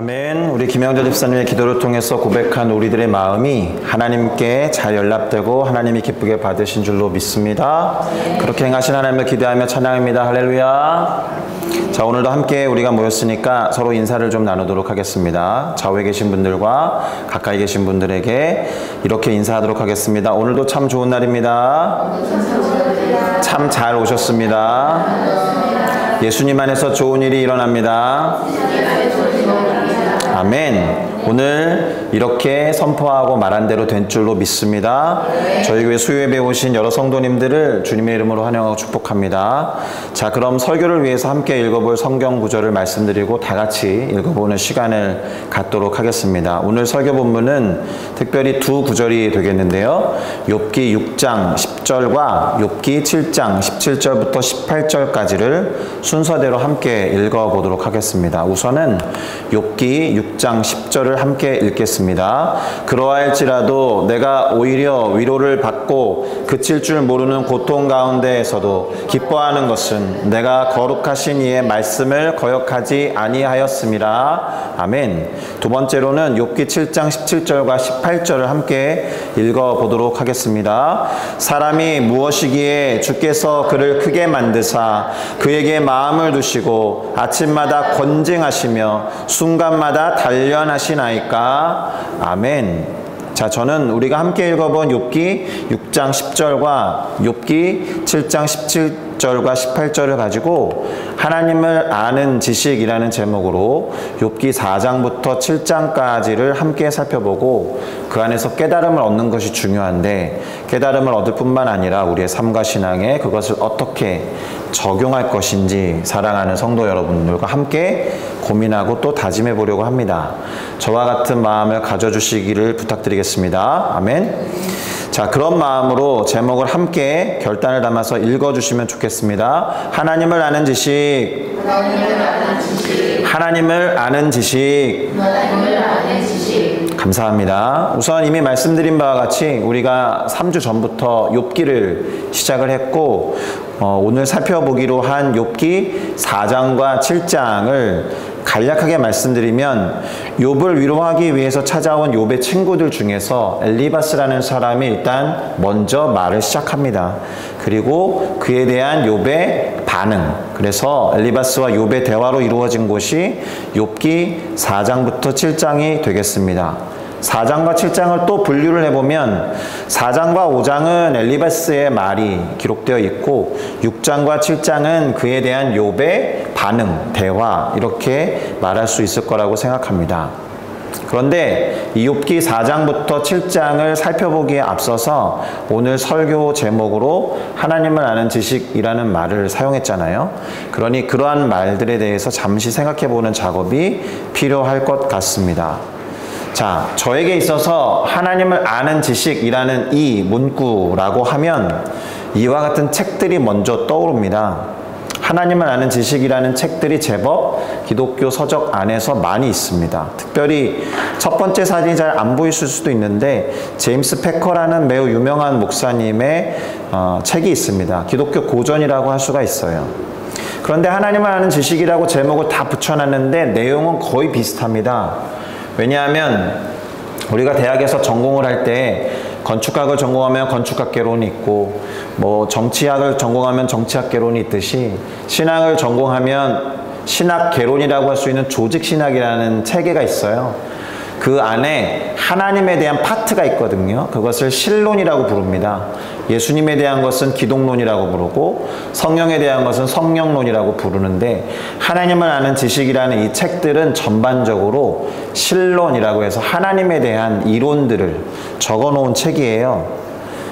아멘. 우리 김영재 집사님의 기도를 통해서 고백한 우리들의 마음이 하나님께 잘 연락되고 하나님이 기쁘게 받으신 줄로 믿습니다. 그렇게 행하신 하나님을 기대하며 찬양합니다. 할렐루야. 자, 오늘도 함께 우리가 모였으니까 서로 인사를 좀 나누도록 하겠습니다. 좌우에 계신 분들과 가까이 계신 분들에게 이렇게 인사하도록 하겠습니다. 오늘도 참 좋은 날입니다. 참 잘 오셨습니다. 예수님 안에서 좋은 일이 일어납니다. 아멘. 오늘 이렇게 선포하고 말한 대로 된 줄로 믿습니다. 저희 교회 수요예배 오신 여러 성도님들을 주님의 이름으로 환영하고 축복합니다. 자, 그럼 설교를 위해서 함께 읽어볼 성경 구절을 말씀드리고 다 같이 읽어보는 시간을 갖도록 하겠습니다. 오늘 설교 본문은 특별히 두 구절이 되겠는데요. 욥기 6장 10절과 욥기 7장 17절부터 18절까지를 순서대로 함께 읽어보도록 하겠습니다. 우선은 욥기 6장 10절을 함께 읽겠습니다. 그러할지라도 내가 오히려 위로를 받고 그칠 줄 모르는 고통 가운데에서도 기뻐하는 것은 내가 거룩하신 이의 말씀을 거역하지 아니하였음이라. 아멘. 두 번째로는 욥기 7장 17절과 18절을 함께 읽어보도록 하겠습니다. 사람이 무엇이기에 주께서 그를 크게 만드사 그에게 마음을 두시고 아침마다 권징하시며 순간마다 단련하시나이까. 아멘. 자, 저는 우리가 함께 읽어본 욥기 6장 10절과 욥기 7장 17절과 18절을 가지고 하나님을 아는 지식이라는 제목으로 욥기 4장부터 7장까지를 함께 살펴보고 그 안에서 깨달음을 얻는 것이 중요한데 깨달음을 얻을 뿐만 아니라 우리의 삶과 신앙에 그것을 어떻게 적용할 것인지 사랑하는 성도 여러분들과 함께 고민하고 또 다짐해 보려고 합니다. 저와 같은 마음을 가져주시기를 부탁드리겠습니다. 아멘. 자, 그런 마음으로 제목을 함께 결단을 담아서 읽어주시면 좋겠습니다. 하나님을 아는 지식, 하나님을 아는 지식. 감사합니다. 우선 이미 말씀드린 바와 같이 우리가 3주 전부터 욥기를 시작을 했고 오늘 살펴보기로 한 욥기 4장과 7장을 간략하게 말씀드리면 욥을 위로하기 위해서 찾아온 욥의 친구들 중에서 엘리바스라는 사람이 일단 먼저 말을 시작합니다. 그리고 그에 대한 욥의 반응, 그래서 엘리바스와 욥의 대화로 이루어진 것이 욥기 4장부터 7장이 되겠습니다. 4장과 7장을 또 분류를 해보면 4장과 5장은 엘리바스의 말이 기록되어 있고 6장과 7장은 그에 대한 욥의 반응, 대화 이렇게 말할 수 있을 거라고 생각합니다. 그런데 이 욥기 4장부터 7장을 살펴보기에 앞서서 오늘 설교 제목으로 하나님을 아는 지식이라는 말을 사용했잖아요. 그러니 그러한 말들에 대해서 잠시 생각해보는 작업이 필요할 것 같습니다. 자, 저에게 있어서 하나님을 아는 지식이라는 이 문구라고 하면 이와 같은 책들이 먼저 떠오릅니다. 하나님을 아는 지식이라는 책들이 제법 기독교 서적 안에서 많이 있습니다. 특별히 첫 번째 사진이 잘 안 보이실 수도 있는데 제임스 패커라는 매우 유명한 목사님의 책이 있습니다. 기독교 고전이라고 할 수가 있어요. 그런데 하나님을 아는 지식이라고 제목을 다 붙여놨는데 내용은 거의 비슷합니다. 왜냐하면 우리가 대학에서 전공을 할 때 건축학을 전공하면 건축학개론이 있고 뭐 정치학을 전공하면 정치학개론이 있듯이 신학을 전공하면 신학개론이라고 할 수 있는 조직신학이라는 체계가 있어요. 그 안에 하나님에 대한 파트가 있거든요. 그것을 신론이라고 부릅니다. 예수님에 대한 것은 기독론이라고 부르고 성령에 대한 것은 성령론이라고 부르는데 하나님을 아는 지식이라는 이 책들은 전반적으로 신론이라고 해서 하나님에 대한 이론들을 적어놓은 책이에요.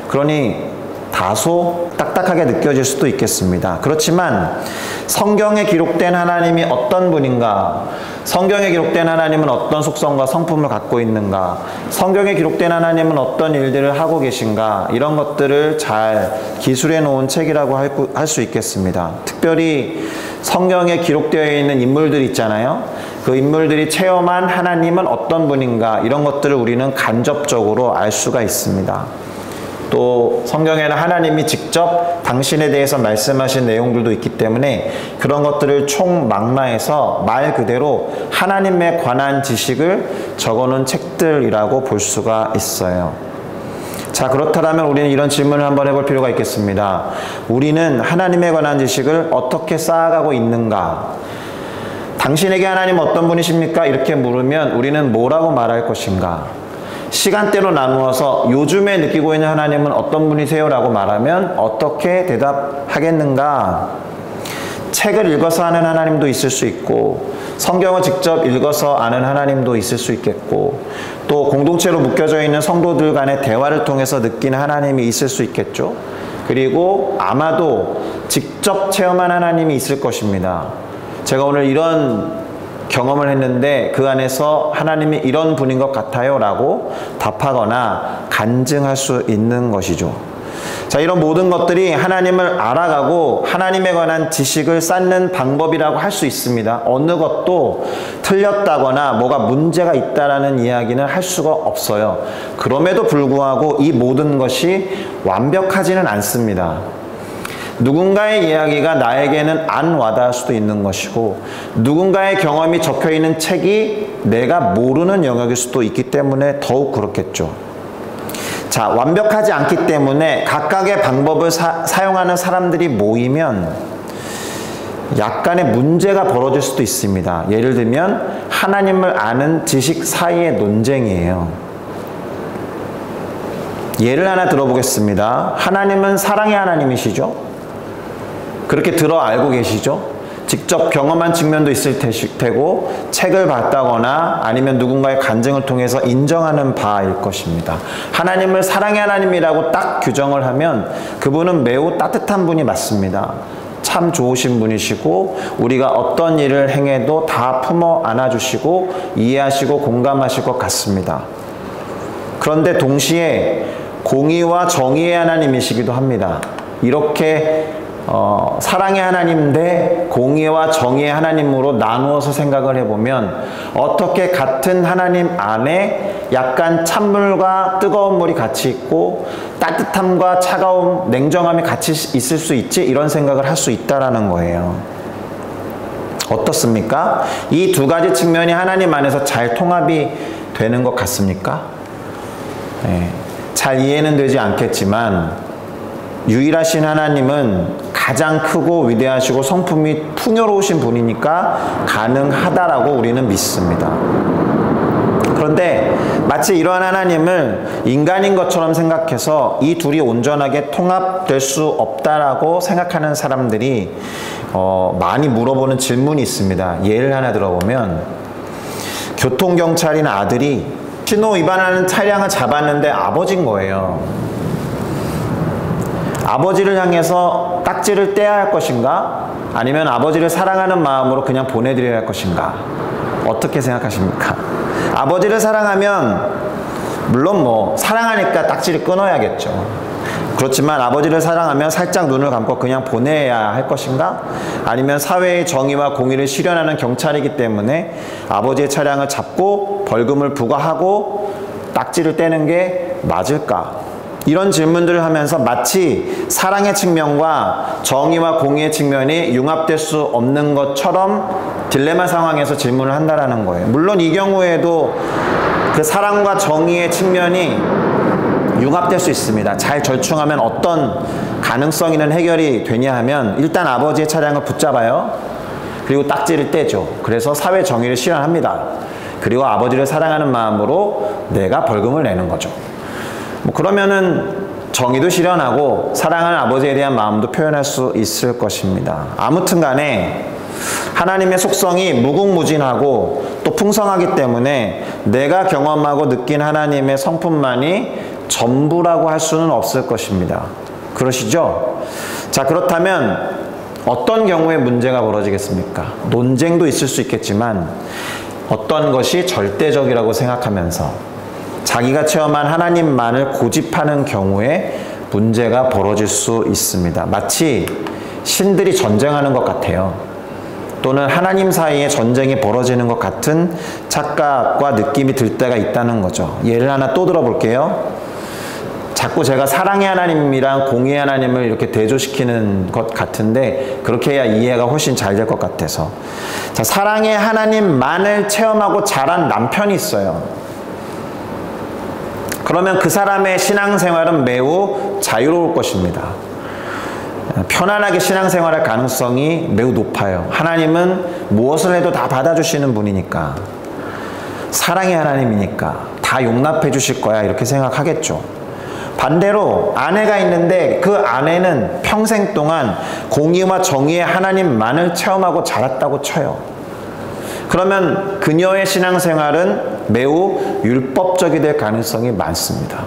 그러니 다소 딱딱하게 느껴질 수도 있겠습니다. 그렇지만 성경에 기록된 하나님이 어떤 분인가, 성경에 기록된 하나님은 어떤 속성과 성품을 갖고 있는가, 성경에 기록된 하나님은 어떤 일들을 하고 계신가, 이런 것들을 잘 기술해 놓은 책이라고 할 수 있겠습니다. 특별히 성경에 기록되어 있는 인물들 있잖아요. 그 인물들이 체험한 하나님은 어떤 분인가, 이런 것들을 우리는 간접적으로 알 수가 있습니다. 또 성경에는 하나님이 직접 당신에 대해서 말씀하신 내용들도 있기 때문에 그런 것들을 총망라해서 말 그대로 하나님에 관한 지식을 적어놓은 책들이라고 볼 수가 있어요. 자, 그렇다면 우리는 이런 질문을 한번 해볼 필요가 있겠습니다. 우리는 하나님에 관한 지식을 어떻게 쌓아가고 있는가? 당신에게 하나님 어떤 분이십니까? 이렇게 물으면 우리는 뭐라고 말할 것인가? 시간대로 나누어서 요즘에 느끼고 있는 하나님은 어떤 분이세요? 라고 말하면 어떻게 대답하겠는가? 책을 읽어서 아는 하나님도 있을 수 있고 성경을 직접 읽어서 아는 하나님도 있을 수 있겠고 또 공동체로 묶여져 있는 성도들 간의 대화를 통해서 느끼는 하나님이 있을 수 있겠죠. 그리고 아마도 직접 체험한 하나님이 있을 것입니다. 제가 오늘 이런 경험을 했는데 그 안에서 하나님이 이런 분인 것 같아요 라고 답하거나 간증할 수 있는 것이죠. 자, 이런 모든 것들이 하나님을 알아가고 하나님에 관한 지식을 쌓는 방법이라고 할 수 있습니다. 어느 것도 틀렸다거나 뭐가 문제가 있다라는 이야기는 할 수가 없어요. 그럼에도 불구하고 이 모든 것이 완벽하지는 않습니다. 누군가의 이야기가 나에게는 안 와닿을 수도 있는 것이고 누군가의 경험이 적혀있는 책이 내가 모르는 영역일 수도 있기 때문에 더욱 그렇겠죠. 자, 완벽하지 않기 때문에 각각의 방법을 사용하는 사람들이 모이면 약간의 문제가 벌어질 수도 있습니다. 예를 들면 하나님을 아는 지식 사이의 논쟁이에요. 예를 하나 들어보겠습니다. 하나님은 사랑의 하나님이시죠? 그렇게 들어 알고 계시죠? 직접 경험한 측면도 있을 테고 책을 봤다거나 아니면 누군가의 간증을 통해서 인정하는 바일 것입니다. 하나님을 사랑의 하나님이라고 딱 규정을 하면 그분은 매우 따뜻한 분이 맞습니다. 참 좋으신 분이시고 우리가 어떤 일을 행해도 다 품어 안아주시고 이해하시고 공감하실 것 같습니다. 그런데 동시에 공의와 정의의 하나님이시기도 합니다. 이렇게 사랑의 하나님 대 공의와 정의의 하나님으로 나누어서 생각을 해보면 어떻게 같은 하나님 안에 약간 찬물과 뜨거운 물이 같이 있고 따뜻함과 차가움, 냉정함이 같이 있을 수 있지? 이런 생각을 할 수 있다라는 거예요. 어떻습니까? 이 두 가지 측면이 하나님 안에서 잘 통합이 되는 것 같습니까? 네, 잘 이해는 되지 않겠지만 유일하신 하나님은 가장 크고 위대하시고 성품이 풍요로우신 분이니까 가능하다라고 우리는 믿습니다. 그런데 마치 이러한 하나님을 인간인 것처럼 생각해서 이 둘이 온전하게 통합될 수 없다라고 생각하는 사람들이 많이 물어보는 질문이 있습니다. 예를 하나 들어보면 교통경찰인 아들이 신호 위반하는 차량을 잡았는데 아버지인 거예요. 아버지를 향해서 딱지를 떼야 할 것인가? 아니면 아버지를 사랑하는 마음으로 그냥 보내드려야 할 것인가? 어떻게 생각하십니까? 아버지를 사랑하면 물론 사랑하니까 딱지를 끊어야겠죠. 그렇지만 아버지를 사랑하면 살짝 눈을 감고 그냥 보내야 할 것인가? 아니면 사회의 정의와 공의를 실현하는 경찰이기 때문에 아버지의 차량을 잡고 벌금을 부과하고 딱지를 떼는 게 맞을까? 이런 질문들을 하면서 마치 사랑의 측면과 정의와 공의의 측면이 융합될 수 없는 것처럼 딜레마 상황에서 질문을 한다라는 거예요. 물론 이 경우에도 그 사랑과 정의의 측면이 융합될 수 있습니다. 잘 절충하면 어떤 가능성 있는 해결이 되냐 하면 일단 아버지의 차량을 붙잡아요. 그리고 딱지를 떼죠. 그래서 사회 정의를 실현합니다. 그리고 아버지를 사랑하는 마음으로 내가 벌금을 내는 거죠. 그러면은 정의도 실현하고 사랑하는 아버지에 대한 마음도 표현할 수 있을 것입니다. 아무튼 간에 하나님의 속성이 무궁무진하고 또 풍성하기 때문에 내가 경험하고 느낀 하나님의 성품만이 전부라고 할 수는 없을 것입니다. 그러시죠? 자, 그렇다면 어떤 경우에 문제가 벌어지겠습니까? 논쟁도 있을 수 있겠지만 어떤 것이 절대적이라고 생각하면서 자기가 체험한 하나님만을 고집하는 경우에 문제가 벌어질 수 있습니다. 마치 신들이 전쟁하는 것 같아요. 또는 하나님 사이에 전쟁이 벌어지는 것 같은 착각과 느낌이 들 때가 있다는 거죠. 예를 하나 또 들어볼게요. 자꾸 제가 사랑의 하나님이랑 공의의 하나님을 이렇게 대조시키는 것 같은데 그렇게 해야 이해가 훨씬 잘 될 것 같아서. 자, 사랑의 하나님만을 체험하고 자란 남편이 있어요. 그러면 그 사람의 신앙생활은 매우 자유로울 것입니다. 편안하게 신앙생활할 가능성이 매우 높아요. 하나님은 무엇을 해도 다 받아주시는 분이니까, 사랑의 하나님이니까 다 용납해 주실 거야 이렇게 생각하겠죠. 반대로 아내가 있는데 그 아내는 평생 동안 공의와 정의의 하나님만을 체험하고 자랐다고 쳐요. 그러면 그녀의 신앙생활은 매우 율법적이 될 가능성이 많습니다.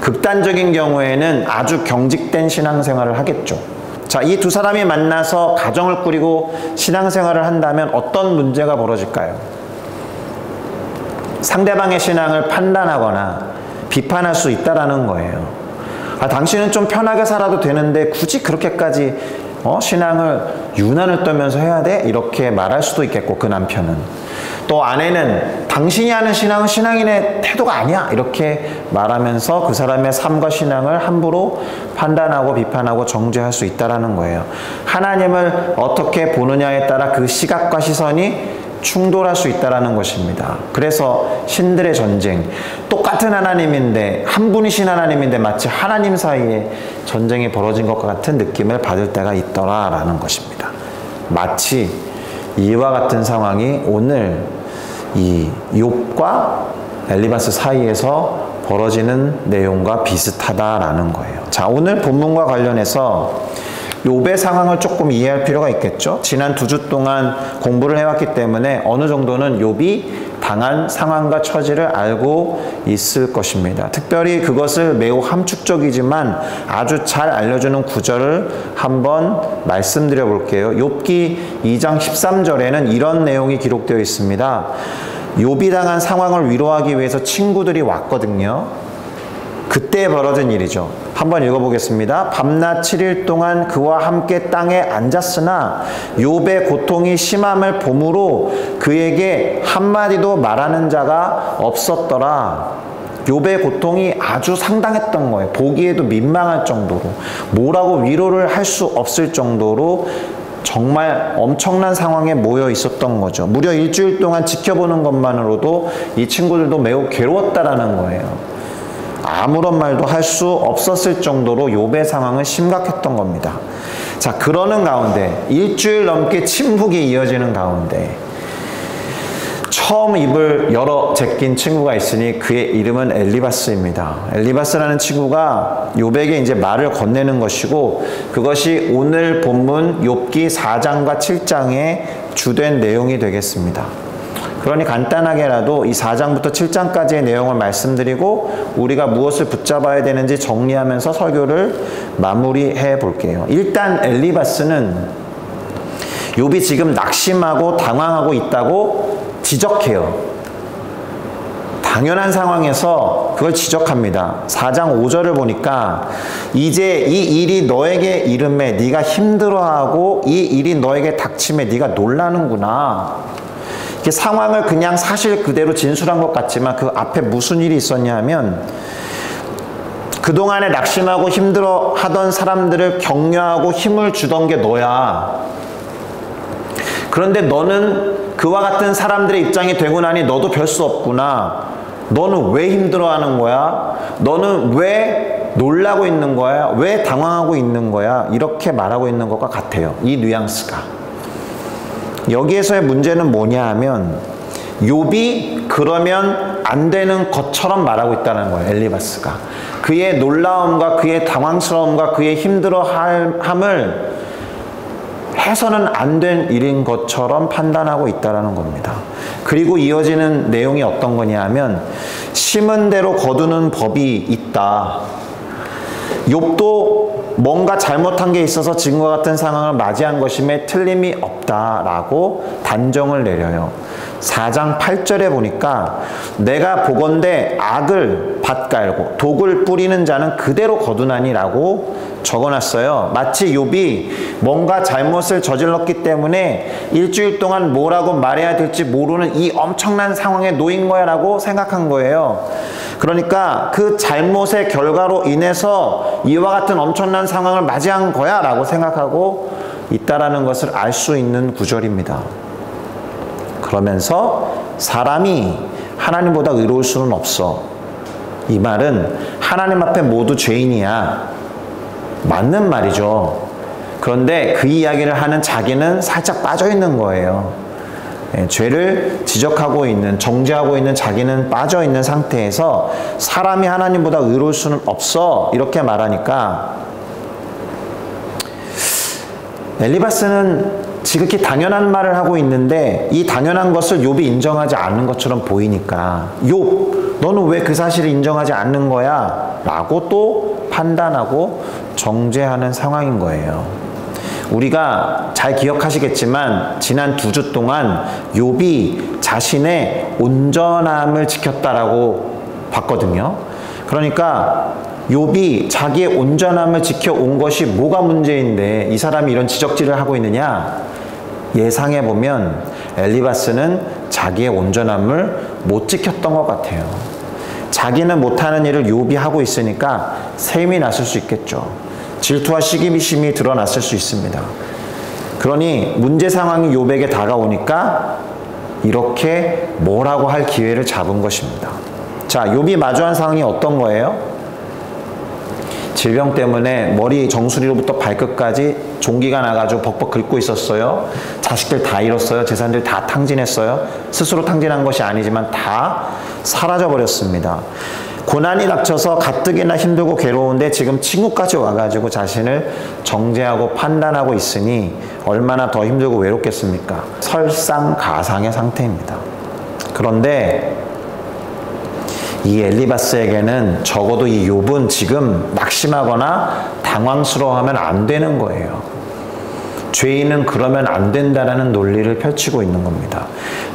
극단적인 경우에는 아주 경직된 신앙생활을 하겠죠. 자, 이 두 사람이 만나서 가정을 꾸리고 신앙생활을 한다면 어떤 문제가 벌어질까요? 상대방의 신앙을 판단하거나 비판할 수 있다라는 거예요. 아, 당신은 좀 편하게 살아도 되는데 굳이 그렇게까지 신앙을 유난을 떨면서 해야 돼? 이렇게 말할 수도 있겠고, 그 남편은. 또 아내는 당신이 하는 신앙은 신앙인의 태도가 아니야 이렇게 말하면서 그 사람의 삶과 신앙을 함부로 판단하고 비판하고 정죄할 수 있다는 거예요. 하나님을 어떻게 보느냐에 따라 그 시각과 시선이 충돌할 수 있다는 것입니다. 그래서 신들의 전쟁, 똑같은 하나님인데, 한 분이신 하나님인데 마치 하나님 사이에 전쟁이 벌어진 것 같은 느낌을 받을 때가 있더라라는 것입니다. 마치 이와 같은 상황이 오늘 이 욥과 엘리바스 사이에서 벌어지는 내용과 비슷하다라는 거예요. 자, 오늘 본문과 관련해서 욥의 상황을 조금 이해할 필요가 있겠죠. 지난 2주 동안 공부를 해왔기 때문에 어느 정도는 욥이 당한 상황과 처지를 알고 있을 것입니다. 특별히 그것을 매우 함축적이지만 아주 잘 알려주는 구절을 한번 말씀드려 볼게요. 욥기 2장 13절에는 이런 내용이 기록되어 있습니다. 욥이 당한 상황을 위로하기 위해서 친구들이 왔거든요. 그때 벌어진 일이죠. 한번 읽어보겠습니다. 밤낮 7일 동안 그와 함께 땅에 앉았으나 욥의 고통이 심함을 보므로 그에게 한마디도 말하는 자가 없었더라. 욥의 고통이 아주 상당했던 거예요. 보기에도 민망할 정도로, 뭐라고 위로를 할 수 없을 정도로 정말 엄청난 상황에 모여 있었던 거죠. 무려 일주일 동안 지켜보는 것만으로도 이 친구들도 매우 괴로웠다라는 거예요. 아무런 말도 할 수 없었을 정도로 욥의 상황은 심각했던 겁니다. 자, 그러는 가운데 일주일 넘게 침묵이 이어지는 가운데 처음 입을 열어 제낀 친구가 있으니 그의 이름은 엘리바스입니다. 엘리바스라는 친구가 욥에게 이제 말을 건네는 것이고, 그것이 오늘 본문 욥기 4장과 7장의 주된 내용이 되겠습니다. 그러니 간단하게라도 이 4장부터 7장까지의 내용을 말씀드리고 우리가 무엇을 붙잡아야 되는지 정리하면서 설교를 마무리해 볼게요. 일단 엘리바스는 욥이 지금 낙심하고 당황하고 있다고 지적해요. 당연한 상황에서 그걸 지적합니다. 4장 5절을 보니까 이제 이 일이 너에게 이름에 네가 힘들어하고 이 일이 너에게 닥침에 네가 놀라는구나. 상황을 그냥 사실 그대로 진술한 것 같지만 그 앞에 무슨 일이 있었냐 하면, 그동안에 낙심하고 힘들어 하던 사람들을 격려하고 힘을 주던 게 너야. 그런데 너는 그와 같은 사람들의 입장이 되고 나니 너도 별 수 없구나. 너는 왜 힘들어하는 거야? 너는 왜 놀라고 있는 거야? 왜 당황하고 있는 거야? 이렇게 말하고 있는 것과 같아요. 이 뉘앙스가. 여기에서의 문제는 뭐냐 하면 욥이 그러면 안 되는 것처럼 말하고 있다는 거예요. 엘리바스가 그의 놀라움과 그의 당황스러움과 그의 힘들어함을 해서는 안 된 일인 것처럼 판단하고 있다는 겁니다. 그리고 이어지는 내용이 어떤 거냐 하면 심은 대로 거두는 법이 있다. 욥도 뭔가 잘못한 게 있어서 지금과 같은 상황을 맞이한 것임에 틀림이 없다라고 단정을 내려요. 4장 8절에 보니까 내가 보건대 악을 밭갈고 독을 뿌리는 자는 그대로 거두나니 라고 적어놨어요. 마치 욥이 뭔가 잘못을 저질렀기 때문에 일주일 동안 뭐라고 말해야 될지 모르는 이 엄청난 상황에 놓인 거야 라고 생각한 거예요. 그러니까 그 잘못의 결과로 인해서 이와 같은 엄청난 상황을 맞이한 거야 라고 생각하고 있다라는 것을 알 수 있는 구절입니다. 그러면서 사람이 하나님보다 의로울 수는 없어. 이 말은 하나님 앞에 모두 죄인이야. 맞는 말이죠. 그런데 그 이야기를 하는 자기는 살짝 빠져 있는 거예요. 죄를 지적하고 있는, 정죄하고 있는 자기는 빠져 있는 상태에서 사람이 하나님보다 의로울 수는 없어. 이렇게 말하니까 엘리바스는 지극히 당연한 말을 하고 있는데 이 당연한 것을 욥이 인정하지 않는 것처럼 보이니까 욥, 너는 왜 그 사실을 인정하지 않는 거야? 라고 또 판단하고 정죄하는 상황인 거예요. 우리가 잘 기억하시겠지만 지난 2주 동안 욥이 자신의 온전함을 지켰다라고 봤거든요. 그러니까 욥이 자기의 온전함을 지켜온 것이 뭐가 문제인데 이 사람이 이런 지적질을 하고 있느냐? 예상해보면 엘리바스는 자기의 온전함을 못 지켰던 것 같아요. 자기는 못하는 일을 욥이 하고 있으니까 셈이 났을 수 있겠죠. 질투와 시기심이 드러났을 수 있습니다. 그러니 문제 상황이 욥에게 다가오니까 이렇게 뭐라고 할 기회를 잡은 것입니다. 자, 욥이 마주한 상황이 어떤 거예요? 질병 때문에 머리 정수리로부터 발끝까지 종기가 나가지고 벅벅 긁고 있었어요. 자식들 다 잃었어요. 재산들 다 탕진했어요. 스스로 탕진한 것이 아니지만 다 사라져버렸습니다. 고난이 닥쳐서 가뜩이나 힘들고 괴로운데 지금 친구까지 와가지고 자신을 정죄하고 판단하고 있으니 얼마나 더 힘들고 외롭겠습니까? 설상가상의 상태입니다. 그런데 이 엘리바스에게는 적어도 이 욥은 지금 낙심하거나 당황스러워하면 안 되는 거예요. 죄인은 그러면 안 된다라는 논리를 펼치고 있는 겁니다.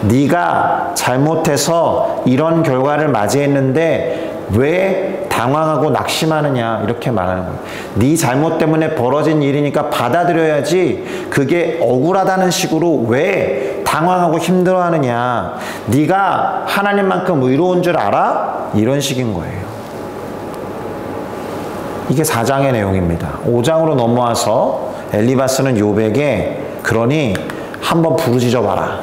네가 잘못해서 이런 결과를 맞이했는데 왜 당황하고 낙심하느냐 이렇게 말하는 거예요. 네 잘못 때문에 벌어진 일이니까 받아들여야지 그게 억울하다는 식으로 왜 당황하고 힘들어하느냐. 네가 하나님만큼 의로운 줄 알아? 이런 식인 거예요. 이게 4장의 내용입니다. 5장으로 넘어와서 엘리바스는 욥에게 그러니 한번 부르짖어 봐라.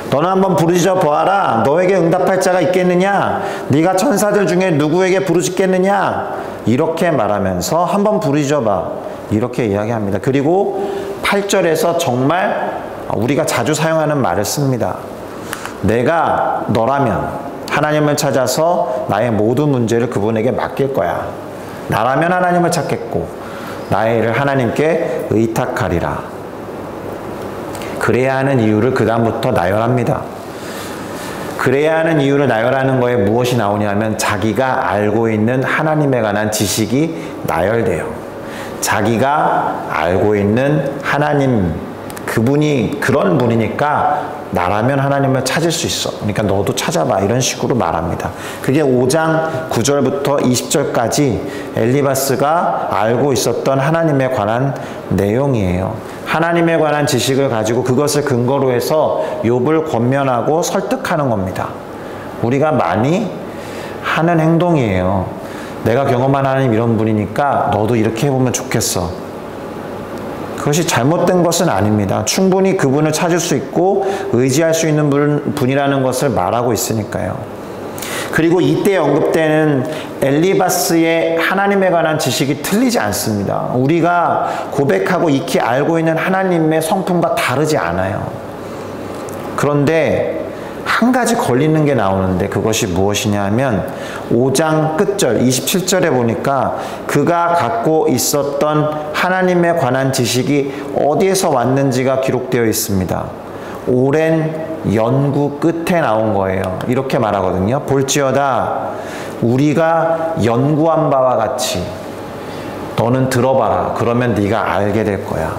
너는 한번 부르짖어 보아라. 너에게 응답할 자가 있겠느냐? 네가 천사들 중에 누구에게 부르짖겠느냐? 이렇게 말하면서 한번 부르짖어 봐. 이렇게 이야기합니다. 그리고 8절에서 정말 우리가 자주 사용하는 말을 씁니다. 내가 너라면 하나님을 찾아서 나의 모든 문제를 그분에게 맡길 거야. 나라면 하나님을 찾겠고 나의 일을 하나님께 의탁하리라. 그래야 하는 이유를 그 다음부터 나열합니다. 그래야 하는 이유를 나열하는 거에 무엇이 나오냐면 자기가 알고 있는 하나님에 관한 지식이 나열돼요. 자기가 알고 있는 하나님, 그분이 그런 분이니까 나라면 하나님을 찾을 수 있어. 그러니까 너도 찾아봐. 이런 식으로 말합니다. 그게 5장 9절부터 20절까지 엘리바스가 알고 있었던 하나님에 관한 내용이에요. 하나님에 관한 지식을 가지고 그것을 근거로 해서 욥을 권면하고 설득하는 겁니다. 우리가 많이 하는 행동이에요. 내가 경험한 하나님 이런 분이니까 너도 이렇게 해보면 좋겠어. 그것이 잘못된 것은 아닙니다. 충분히 그분을 찾을 수 있고 의지할 수 있는 분이라는 것을 말하고 있으니까요. 그리고 이때 언급되는 엘리바스의 하나님에 관한 지식이 틀리지 않습니다. 우리가 고백하고 익히 알고 있는 하나님의 성품과 다르지 않아요. 그런데 한 가지 걸리는 게 나오는데 그것이 무엇이냐 하면 5장 끝절 27절에 보니까 그가 갖고 있었던 하나님에 관한 지식이 어디에서 왔는지가 기록되어 있습니다. 오랜 연구 끝에 나온 거예요. 이렇게 말하거든요. 볼지어다 우리가 연구한 바와 같이 너는 들어봐라. 그러면 네가 알게 될 거야.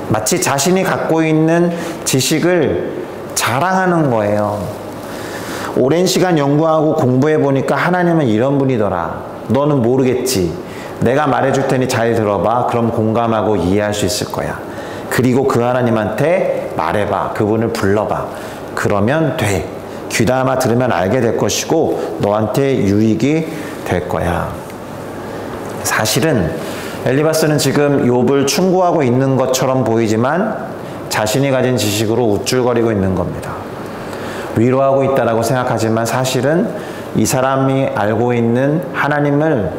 마치 자신이 갖고 있는 지식을 자랑하는 거예요. 오랜 시간 연구하고 공부해 보니까 하나님은 이런 분이더라. 너는 모르겠지. 내가 말해줄 테니 잘 들어봐. 그럼 공감하고 이해할 수 있을 거야. 그리고 그 하나님한테 말해봐. 그분을 불러봐. 그러면 돼. 귀담아 들으면 알게 될 것이고 너한테 유익이 될 거야. 사실은 엘리바스는 지금 욥을 충고하고 있는 것처럼 보이지만 자신이 가진 지식으로 우쭐거리고 있는 겁니다. 위로하고 있다라고 생각하지만 사실은 이 사람이 알고 있는 하나님을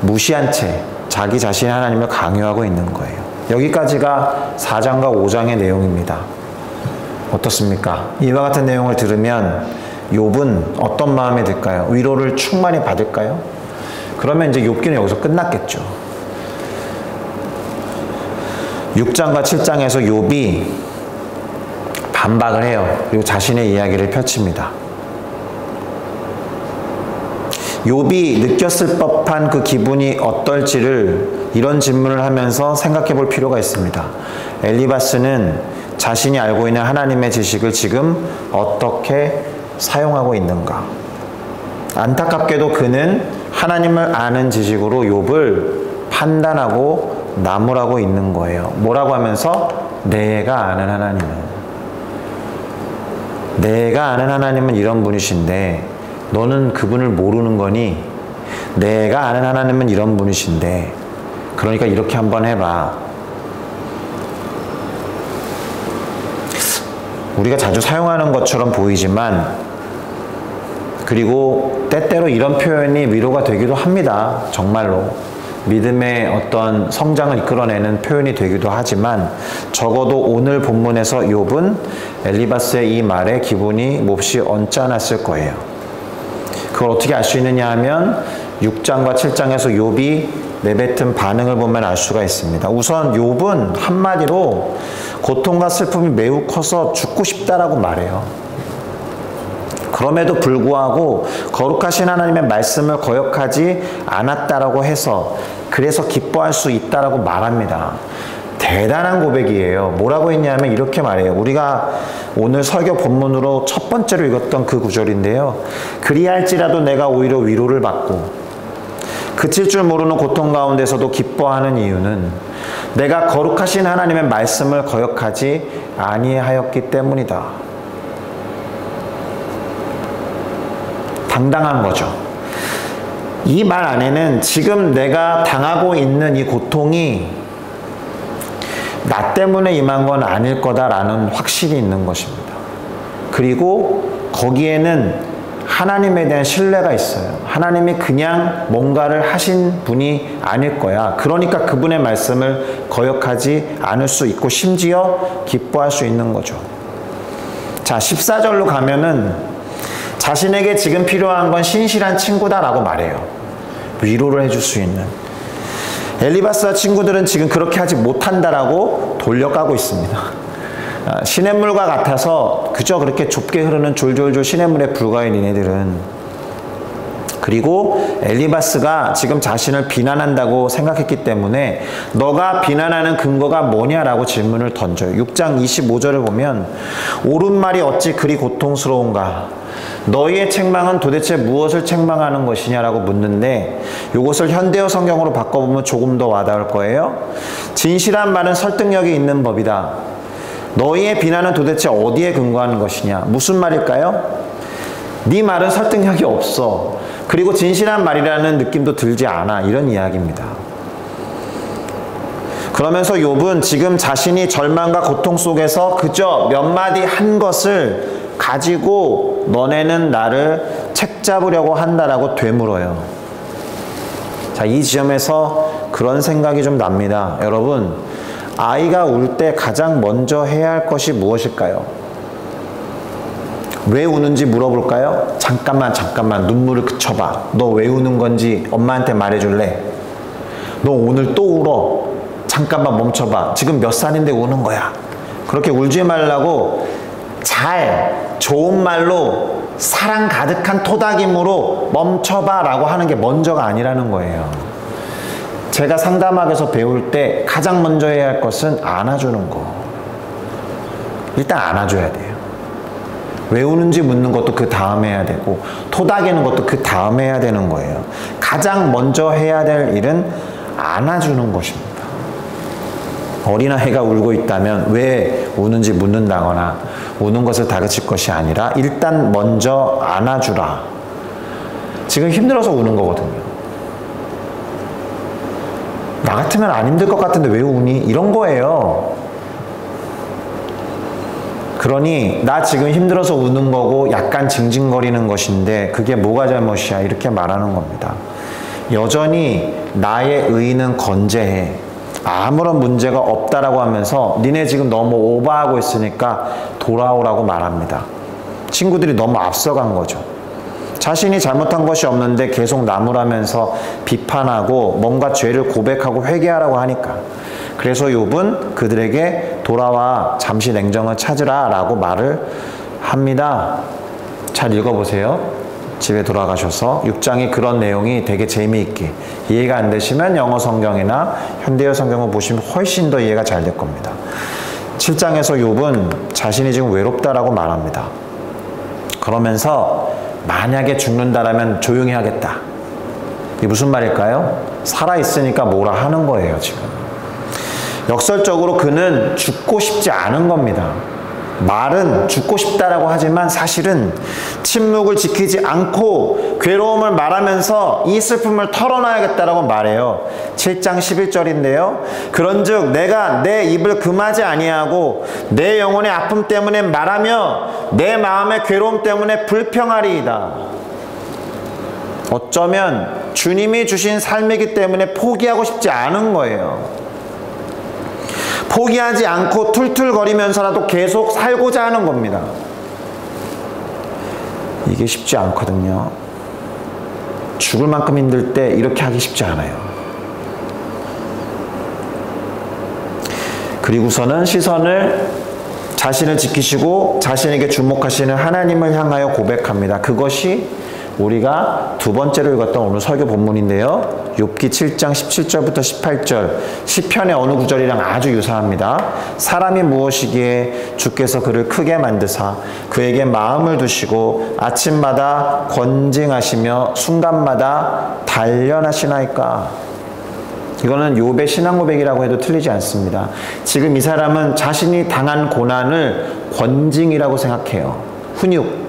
무시한 채 자기 자신의 하나님을 강요하고 있는 거예요. 여기까지가 4장과 5장의 내용입니다. 어떻습니까? 이와 같은 내용을 들으면 욥은 어떤 마음이 들까요? 위로를 충만히 받을까요? 그러면 이제 욥기는 여기서 끝났겠죠. 6장과 7장에서 욥이 반박을 해요. 그리고 자신의 이야기를 펼칩니다. 욥이 느꼈을 법한 그 기분이 어떨지를 이런 질문을 하면서 생각해 볼 필요가 있습니다. 엘리바스는 자신이 알고 있는 하나님의 지식을 지금 어떻게 사용하고 있는가? 안타깝게도 그는 하나님을 아는 지식으로 욥을 판단하고 나무라고 있는 거예요. 뭐라고 하면서? 내가 아는 하나님은. 내가 아는 하나님은 이런 분이신데 너는 그분을 모르는 거니? 내가 아는 하나님은 이런 분이신데 그러니까 이렇게 한번 해봐. 우리가 자주 사용하는 것처럼 보이지만 그리고 때때로 이런 표현이 위로가 되기도 합니다. 정말로. 믿음의 어떤 성장을 이끌어내는 표현이 되기도 하지만 적어도 오늘 본문에서 욥은 엘리바스의 이 말에 기분이 몹시 언짢았을 거예요. 그걸 어떻게 알 수 있느냐 하면 6장과 7장에서 욥이 내뱉은 반응을 보면 알 수가 있습니다. 우선 욥은 한마디로 고통과 슬픔이 매우 커서 죽고 싶다라고 말해요. 그럼에도 불구하고 거룩하신 하나님의 말씀을 거역하지 않았다라고 해서 그래서 기뻐할 수 있다라고 말합니다. 대단한 고백이에요. 뭐라고 했냐면 이렇게 말해요. 우리가 오늘 설교 본문으로 첫 번째로 읽었던 그 구절인데요. 그리할지라도 내가 오히려 위로를 받고 그칠 줄 모르는 고통 가운데서도 기뻐하는 이유는 내가 거룩하신 하나님의 말씀을 거역하지 아니하였기 때문이다. 당당한 거죠. 이 말 안에는 지금 내가 당하고 있는 이 고통이 나 때문에 임한 건 아닐 거다라는 확신이 있는 것입니다. 그리고 거기에는 하나님에 대한 신뢰가 있어요. 하나님이 그냥 뭔가를 하신 분이 아닐 거야. 그러니까 그분의 말씀을 거역하지 않을 수 있고 심지어 기뻐할 수 있는 거죠. 자, 14절로 가면은 자신에게 지금 필요한 건 신실한 친구다라고 말해요. 위로를 해줄 수 있는. 엘리바스와 친구들은 지금 그렇게 하지 못한다라고 돌려가고 있습니다. 시냇물과 같아서 그저 그렇게 좁게 흐르는 졸졸졸 시냇물에 불과해 니네들은. 그리고 엘리바스가 지금 자신을 비난한다고 생각했기 때문에 너가 비난하는 근거가 뭐냐라고 질문을 던져요. 6장 25절을 보면 옳은 말이 어찌 그리 고통스러운가? 너희의 책망은 도대체 무엇을 책망하는 것이냐라고 묻는데 이것을 현대어 성경으로 바꿔보면 조금 더 와닿을 거예요. 진실한 말은 설득력이 있는 법이다. 너희의 비난은 도대체 어디에 근거하는 것이냐? 무슨 말일까요? 네 말은 설득력이 없어. 그리고 진실한 말이라는 느낌도 들지 않아. 이런 이야기입니다. 그러면서 욥은 지금 자신이 절망과 고통 속에서 그저 몇 마디 한 것을 가지고 너네는 나를 책잡으려고 한다라고 되물어요. 자, 이 지점에서 그런 생각이 좀 납니다. 여러분, 아이가 울 때 가장 먼저 해야 할 것이 무엇일까요? 왜 우는지 물어볼까요? 잠깐만 눈물을 그쳐봐. 너 왜 우는 건지 엄마한테 말해줄래? 너 오늘 또 울어. 잠깐만 멈춰봐. 지금 몇 살인데 우는 거야. 그렇게 울지 말라고 좋은 말로 사랑 가득한 토닥임으로 멈춰봐 라고 하는 게 먼저가 아니라는 거예요. 제가 상담학에서 배울 때 가장 먼저 해야 할 것은 안아주는 거. 일단 안아줘야 돼요. 왜 우는지 묻는 것도 그 다음에 해야 되고, 토닥이는 것도 그 다음에 해야 되는 거예요. 가장 먼저 해야 될 일은 안아주는 것입니다. 어린아이가 울고 있다면 왜 우는지 묻는다거나 우는 것을 다그칠 것이 아니라 일단 먼저 안아주라. 지금 힘들어서 우는 거거든요. 나 같으면 안 힘들 것 같은데 왜 우니? 이런 거예요. 그러니 나 지금 힘들어서 우는 거고 약간 징징거리는 것인데 그게 뭐가 잘못이야? 이렇게 말하는 겁니다. 여전히 나의 의는 건재해. 아무런 문제가 없다라고 하면서 니네 지금 너무 오버하고 있으니까 돌아오라고 말합니다. 친구들이 너무 앞서간 거죠. 자신이 잘못한 것이 없는데 계속 나무라면서 비판하고 뭔가 죄를 고백하고 회개하라고 하니까. 그래서 욥은 그들에게 돌아와 잠시 냉정을 찾으라 라고 말을 합니다. 잘 읽어보세요. 집에 돌아가셔서 6장이 그런 내용이 되게 재미있게, 이해가 안 되시면 영어 성경이나 현대어 성경을 보시면 훨씬 더 이해가 잘 될 겁니다. 7장에서 욥은 자신이 지금 외롭다라고 말합니다. 그러면서 만약에 죽는다라면 조용히 하겠다. 이게 무슨 말일까요? 살아있으니까 뭐라 하는 거예요, 지금. 역설적으로 그는 죽고 싶지 않은 겁니다. 말은 죽고 싶다라고 하지만 사실은 침묵을 지키지 않고 괴로움을 말하면서 이 슬픔을 털어놔야겠다라고 말해요. 7장 11절인데요. 그런즉 내가 내 입을 금하지 아니하고 내 영혼의 아픔 때문에 말하며 내 마음의 괴로움 때문에 불평하리이다. 어쩌면 주님이 주신 삶이기 때문에 포기하고 싶지 않은 거예요. 포기하지 않고 툴툴거리면서라도 계속 살고자 하는 겁니다. 이게 쉽지 않거든요. 죽을 만큼 힘들 때 이렇게 하기 쉽지 않아요. 그리고서는 시선을 자신을 지키시고 자신에게 주목하시는 하나님을 향하여 고백합니다. 그것이 우리가 두 번째로 읽었던 오늘 설교 본문인데요. 욥기 7장 17절부터 18절, 시편의 어느 구절이랑 아주 유사합니다. 사람이 무엇이기에 주께서 그를 크게 만드사 그에게 마음을 두시고 아침마다 권징하시며 순간마다 단련하시나이까. 이거는 욥의 신앙 고백이라고 해도 틀리지 않습니다. 지금 이 사람은 자신이 당한 고난을 권징이라고 생각해요. 훈육,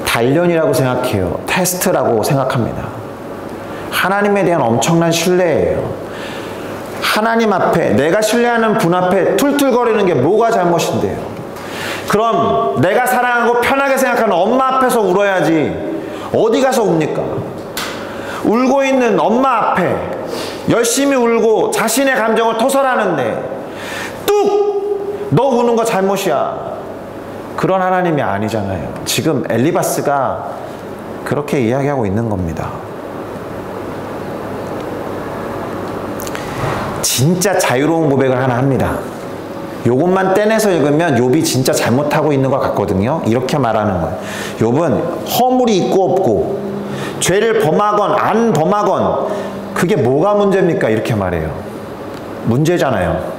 단련이라고 생각해요. 테스트라고 생각합니다. 하나님에 대한 엄청난 신뢰예요. 하나님 앞에, 내가 신뢰하는 분 앞에 툴툴거리는 게 뭐가 잘못인데요? 그럼 내가 사랑하고 편하게 생각하는 엄마 앞에서 울어야지 어디 가서 웁니까? 울고 있는 엄마 앞에 열심히 울고 자신의 감정을 토설하는데 뚝! 너 우는 거 잘못이야. 그런 하나님이 아니잖아요. 지금 엘리바스가 그렇게 이야기하고 있는 겁니다. 진짜 자유로운 고백을 하나 합니다. 요것만 떼내서 읽으면 욥이 진짜 잘못하고 있는 것 같거든요. 이렇게 말하는 거예요. 욥은 허물이 있고 없고 죄를 범하건 안 범하건 그게 뭐가 문제입니까? 이렇게 말해요. 문제잖아요.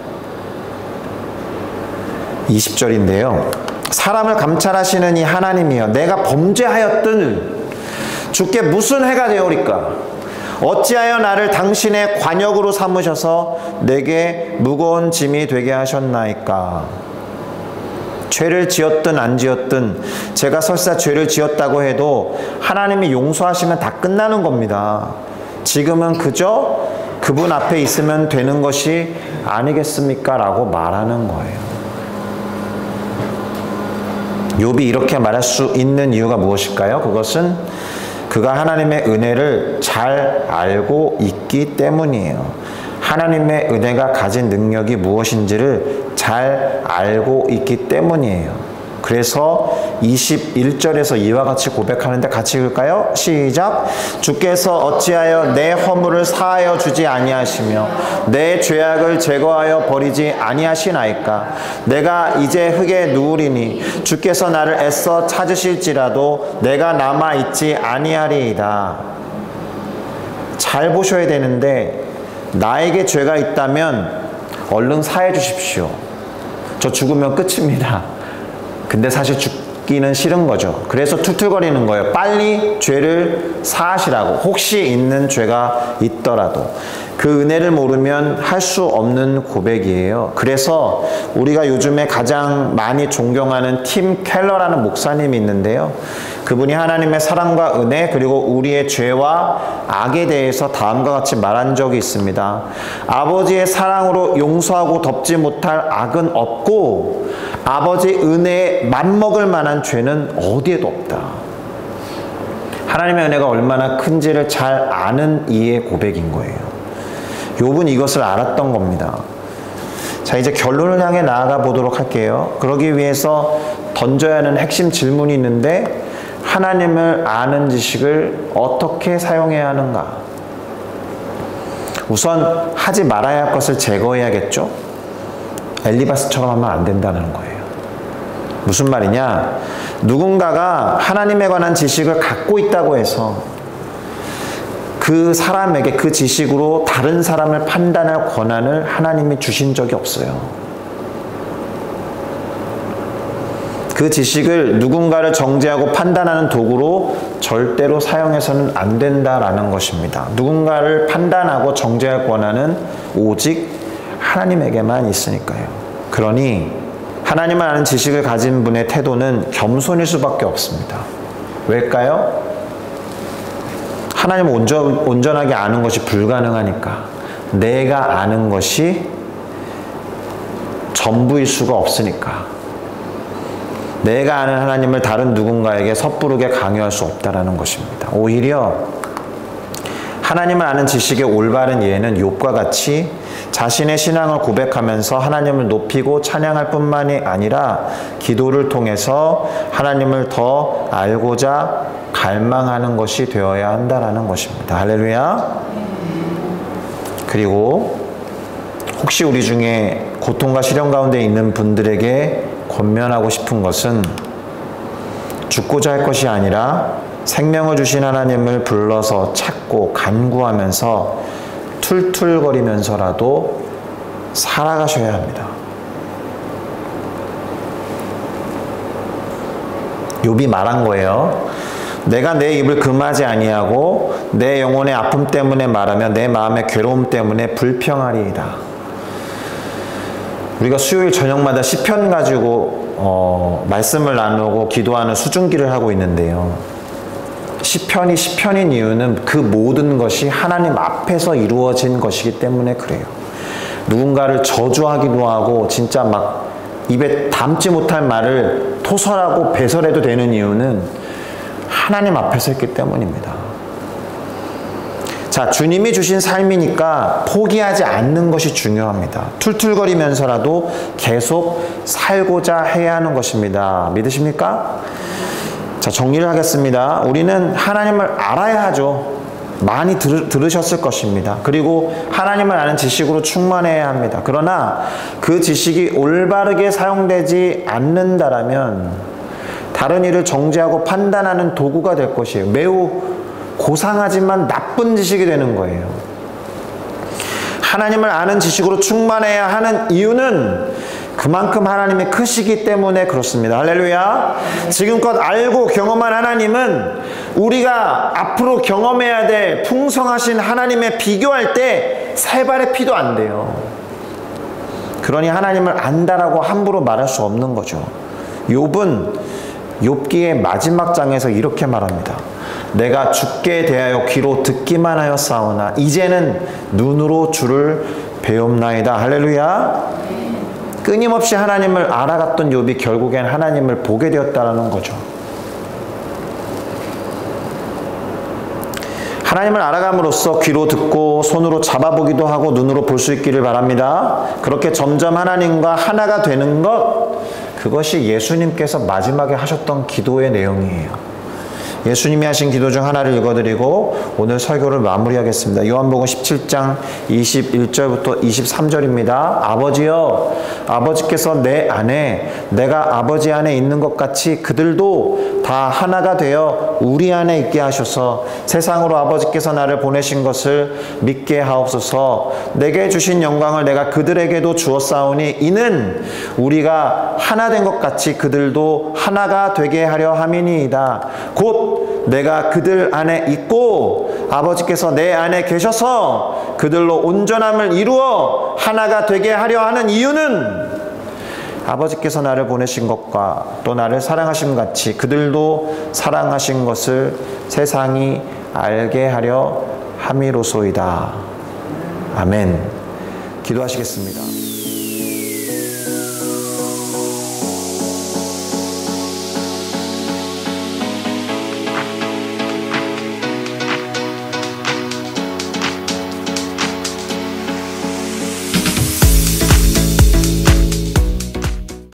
20절인데요. 사람을 감찰하시는 이 하나님이여 내가 범죄하였든 주께 무슨 해가 되오리까? 어찌하여 나를 당신의 관역으로 삼으셔서 내게 무거운 짐이 되게 하셨나이까? 죄를 지었든 안 지었든 제가 설사 죄를 지었다고 해도 하나님이 용서하시면 다 끝나는 겁니다. 지금은 그저 그분 앞에 있으면 되는 것이 아니겠습니까? 라고 말하는 거예요. 욥이 이렇게 말할 수 있는 이유가 무엇일까요? 그것은 그가 하나님의 은혜를 잘 알고 있기 때문이에요. 하나님의 은혜가 가진 능력이 무엇인지를 잘 알고 있기 때문이에요. 그래서 21절에서 이와 같이 고백하는데 같이 읽을까요? 시작! 주께서 어찌하여 내 허물을 사하여 주지 아니하시며 내 죄악을 제거하여 버리지 아니하시나이까? 내가 이제 흙에 누우리니 주께서 나를 애써 찾으실지라도 내가 남아있지 아니하리이다. 잘 보셔야 되는데 나에게 죄가 있다면 얼른 사해 주십시오. 저 죽으면 끝입니다. 근데 사실 죽기는 싫은 거죠. 그래서 툴툴거리는 거예요. 빨리 죄를 사하시라고. 혹시 있는 죄가 있더라도. 그 은혜를 모르면 할 수 없는 고백이에요. 그래서 우리가 요즘에 가장 많이 존경하는 팀 켈러라는 목사님이 있는데요. 그분이 하나님의 사랑과 은혜 그리고 우리의 죄와 악에 대해서 다음과 같이 말한 적이 있습니다. 아버지의 사랑으로 용서하고 덮지 못할 악은 없고 아버지의 은혜에 맞먹을 만한 죄는 어디에도 없다. 하나님의 은혜가 얼마나 큰지를 잘 아는 이의 고백인 거예요. 욥은 이것을 알았던 겁니다. 자, 이제 결론을 향해 나아가 보도록 할게요. 그러기 위해서 던져야 하는 핵심 질문이 있는데 하나님을 아는 지식을 어떻게 사용해야 하는가? 우선 하지 말아야 할 것을 제거해야겠죠? 엘리바스처럼 하면 안 된다는 거예요. 무슨 말이냐? 누군가가 하나님에 관한 지식을 갖고 있다고 해서 그 사람에게 그 지식으로 다른 사람을 판단할 권한을 하나님이 주신 적이 없어요. 그 지식을 누군가를 정죄하고 판단하는 도구로 절대로 사용해서는 안 된다라는 것입니다. 누군가를 판단하고 정죄할 권한은 오직 하나님에게만 있으니까요. 그러니 하나님을 아는 지식을 가진 분의 태도는 겸손일 수밖에 없습니다. 왜일까요? 하나님을 온전하게 아는 것이 불가능하니까. 내가 아는 것이 전부일 수가 없으니까. 내가 아는 하나님을 다른 누군가에게 섣부르게 강요할 수 없다는 것입니다. 오히려 하나님을 아는 지식의 올바른 예는 욥과 같이 자신의 신앙을 고백하면서 하나님을 높이고 찬양할 뿐만이 아니라 기도를 통해서 하나님을 더 알고자 갈망하는 것이 되어야 한다는 것입니다. 할렐루야. 그리고 혹시 우리 중에 고통과 시련 가운데 있는 분들에게 권면하고 싶은 것은 죽고자 할 것이 아니라 생명을 주신 하나님을 불러서 찾고 간구하면서 툴툴거리면서라도 살아가셔야 합니다. 욥이 말한 거예요. 내가 내 입을 금하지 아니하고 내 영혼의 아픔 때문에 말하며 내 마음의 괴로움 때문에 불평하리이다. 우리가 수요일 저녁마다 시편 가지고 말씀을 나누고 기도하는 수중기를 하고 있는데요. 시편이 시편인 이유는 그 모든 것이 하나님 앞에서 이루어진 것이기 때문에 그래요. 누군가를 저주하기도 하고 진짜 막 입에 담지 못할 말을 토설하고 배설해도 되는 이유는 하나님 앞에서 했기 때문입니다. 자, 주님이 주신 삶이니까 포기하지 않는 것이 중요합니다. 툴툴거리면서라도 계속 살고자 해야 하는 것입니다. 믿으십니까? 자, 정리를 하겠습니다. 우리는 하나님을 알아야 하죠. 많이 들으셨을 것입니다. 그리고 하나님을 아는 지식으로 충만해야 합니다. 그러나 그 지식이 올바르게 사용되지 않는다라면 다른 일을 정죄하고 판단하는 도구가 될 것이에요. 매우 고상하지만 나쁜 지식이 되는 거예요. 하나님을 아는 지식으로 충만해야 하는 이유는 그만큼 하나님이 크시기 때문에 그렇습니다. 할렐루야. 지금껏 알고 경험한 하나님은 우리가 앞으로 경험해야 될 풍성하신 하나님에 비교할 때 세 발의 피도 안 돼요. 그러니 하나님을 안다라고 함부로 말할 수 없는 거죠. 욥은 욥기의 마지막 장에서 이렇게 말합니다. 내가 주께 대하여 귀로 듣기만 하였사오나 이제는 눈으로 주를 배움나이다. 할렐루야. 끊임없이 하나님을 알아갔던 욥이 결국엔 하나님을 보게 되었다는 거죠. 하나님을 알아감으로써 귀로 듣고 손으로 잡아보기도 하고 눈으로 볼 수 있기를 바랍니다. 그렇게 점점 하나님과 하나가 되는 것, 그것이 예수님께서 마지막에 하셨던 기도의 내용이에요. 예수님이 하신 기도 중 하나를 읽어드리고 오늘 설교를 마무리하겠습니다. 요한복음 17장 21절부터 23절입니다. 아버지여, 아버지께서 내 안에 내가 아버지 안에 있는 것 같이 그들도 다 하나가 되어 우리 안에 있게 하셔서 세상으로 아버지께서 나를 보내신 것을 믿게 하옵소서. 내게 주신 영광을 내가 그들에게도 주었사오니 이는 우리가 하나 된 것 같이 그들도 하나가 되게 하려 함이니이다. 곧 내가 그들 안에 있고 아버지께서 내 안에 계셔서 그들로 온전함을 이루어 하나가 되게 하려 하는 이유는 아버지께서 나를 보내신 것과 또 나를 사랑하신 같이 그들도 사랑하신 것을 세상이 알게 하려 함이로소이다. 아멘. 기도하시겠습니다.